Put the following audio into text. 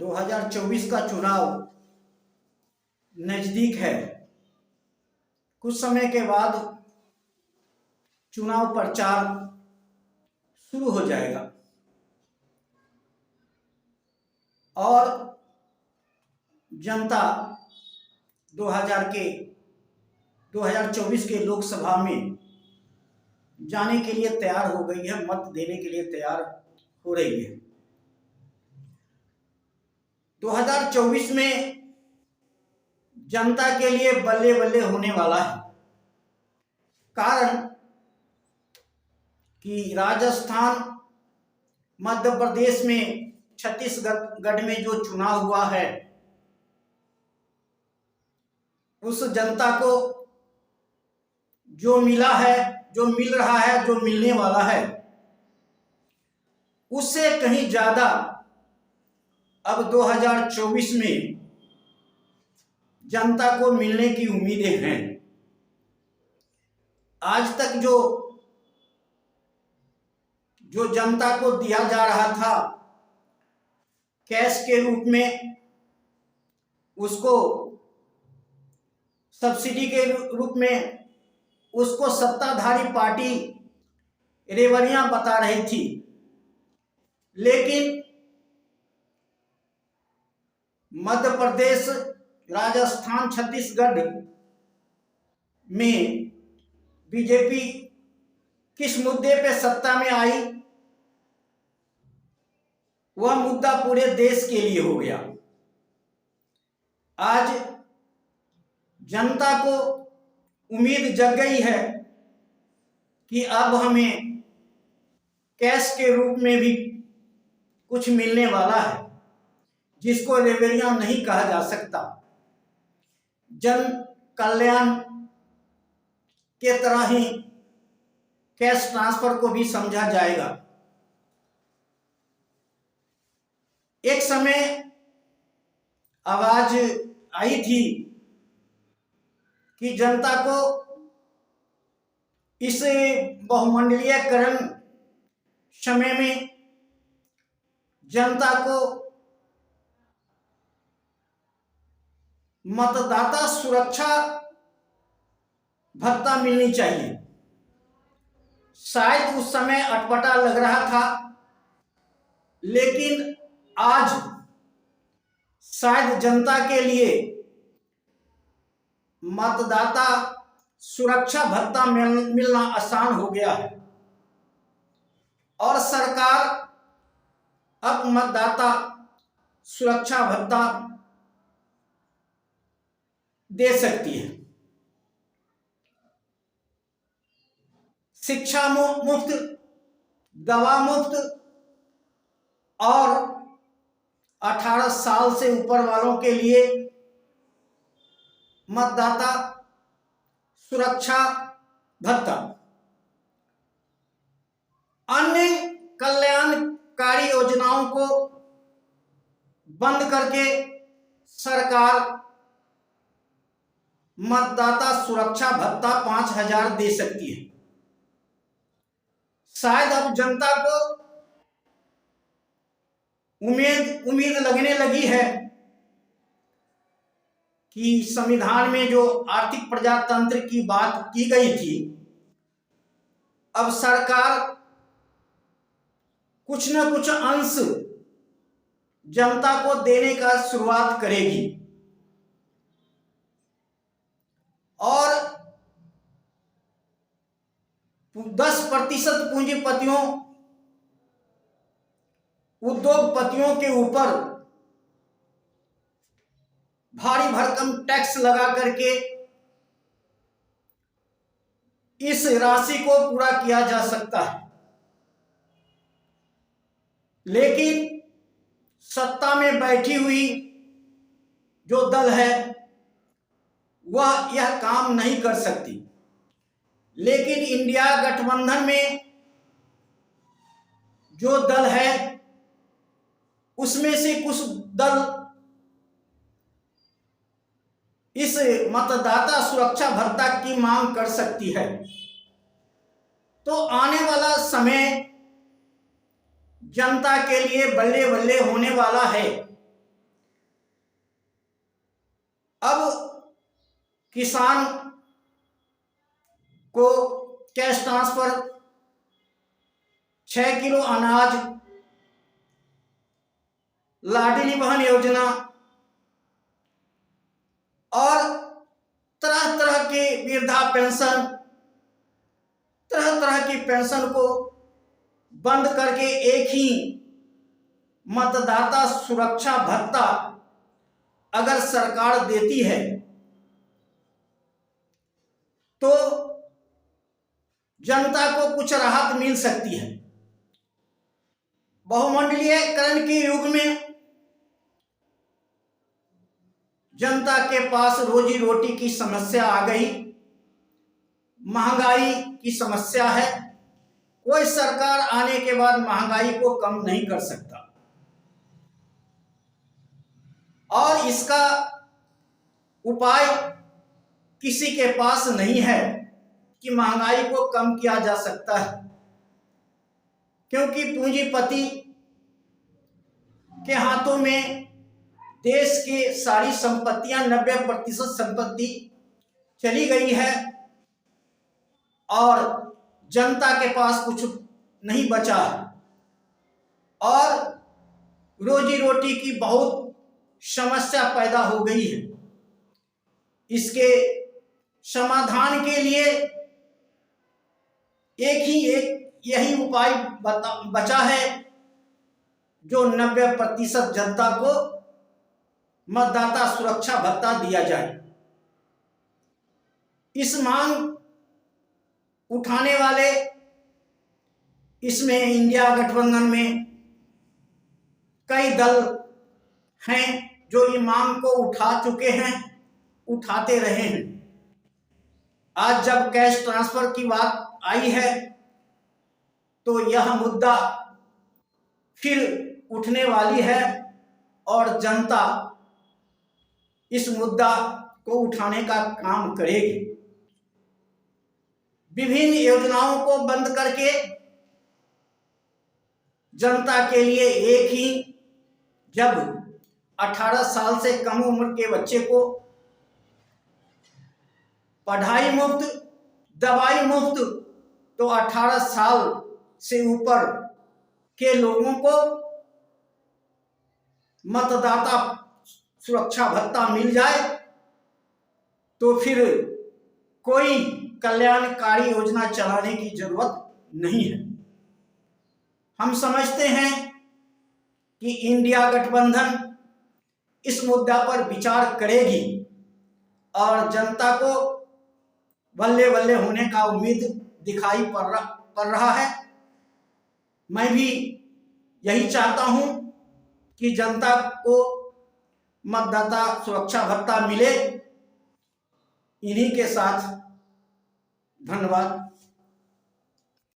2024 का चुनाव नजदीक है। कुछ समय के बाद चुनाव प्रचार शुरू हो जाएगा और जनता 2024 के लोकसभा में जाने के लिए तैयार हो गई है, मत देने के लिए तैयार हो रही है। 2024 में जनता के लिए बल्ले बल्ले होने वाला है। कारण कि राजस्थान, मध्य प्रदेश में, छत्तीसगढ़ में जो चुनाव हुआ है, उस जनता को जो मिला है, जो मिल रहा है, जो मिलने वाला है, उससे कहीं ज्यादा अब 2024 में जनता को मिलने की उम्मीदें हैं। आज तक जो जनता को दिया जा रहा था कैश के रूप में, उसको सब्सिडी के रूप में, उसको सत्ताधारी पार्टी रेवड़ियां बता रही थी। लेकिन मध्य प्रदेश, राजस्थान, छत्तीसगढ़ में बीजेपी किस मुद्दे पे सत्ता में आई, वह मुद्दा पूरे देश के लिए हो गया। आज जनता को उम्मीद जग गई है कि अब हमें कैश के रूप में भी कुछ मिलने वाला है, जिसको रेवड़ियां नहीं कहा जा सकता। जन कल्याण के तरह ही कैश ट्रांसफर को भी समझा जाएगा। एक समय आवाज आई थी कि जनता को इस बहुमंडलीयकरण समय में जनता को मतदाता सुरक्षा भत्ता मिलनी चाहिए। शायद उस समय अटपटा लग रहा था, लेकिन आज शायद जनता के लिए मतदाता सुरक्षा भत्ता मिलना आसान हो गया है और सरकार अब मतदाता सुरक्षा भत्ता दे सकती है। शिक्षा मुफ्त, दवा मुफ्त और 18 साल से ऊपर वालों के लिए मतदाता सुरक्षा भत्ता। अन्य कल्याणकारी योजनाओं को बंद करके सरकार मतदाता सुरक्षा भत्ता 5,000 दे सकती है। शायद अब जनता को उम्मीद लगने लगी है कि संविधान में जो आर्थिक प्रजातंत्र की बात की गई थी, अब सरकार कुछ न कुछ अंश जनता को देने का शुरुआत करेगी और 10% पूंजीपतियों, उद्योगपतियों के ऊपर भारी भरकम टैक्स लगा करके इस राशि को पूरा किया जा सकता है। लेकिन सत्ता में बैठी हुई जो दल है वह यह काम नहीं कर सकती। लेकिन इंडिया गठबंधन में जो दल है, उसमें से कुछ दल इस मतदाता सुरक्षा भत्ता की मांग कर सकती है। तो आने वाला समय जनता के लिए बल्ले बल्ले होने वाला है। अब किसान को कैश ट्रांसफर, 6 किलो अनाज, लाडली बहन योजना और तरह तरह के वृद्धा पेंशन, तरह तरह की पेंशन को बंद करके एक ही मतदाता सुरक्षा भत्ता अगर सरकार देती है तो जनता को कुछ राहत मिल सकती है। बहुमंडलीयकरण के युग में जनता के पास रोजी रोटी की समस्या आ गई, महंगाई की समस्या है। कोई सरकार आने के बाद महंगाई को कम नहीं कर सकता और इसका उपाय किसी के पास नहीं है कि महंगाई को कम किया जा सकता है, क्योंकि पूंजीपति के हाथों में देश की सारी संपत्तियां 90% संपत्ति चली गई है और जनता के पास कुछ नहीं बचा है और रोजी रोटी की बहुत समस्या पैदा हो गई है। इसके समाधान के लिए एक यही उपाय बचा है जो 90% जनता को मतदाता सुरक्षा भत्ता दिया जाए। इस मांग उठाने वाले, इसमें इंडिया गठबंधन में कई दल हैं जो ये मांग को उठा चुके हैं, उठाते रहे हैं। आज जब कैश ट्रांसफर की बात आई है तो यह मुद्दा फिर उठने वाली है और जनता इस मुद्दा को उठाने का काम करेगी। विभिन्न योजनाओं को बंद करके जनता के लिए एक ही, जब 18 साल से कम उम्र के बच्चे को पढ़ाई मुफ्त, दवाई मुफ्त, तो 18 साल से ऊपर के लोगों को मतदाता सुरक्षा भत्ता मिल जाए तो फिर कोई कल्याणकारी योजना चलाने की जरूरत नहीं है। हम समझते हैं कि इंडिया गठबंधन इस मुद्दा पर विचार करेगी और जनता को बल्ले बल्ले होने का उम्मीद दिखाई पड़ रहा है। मैं भी यही चाहता हूं कि जनता को मतदाता सुरक्षा भत्ता मिले। इन्हीं के साथ धन्यवाद।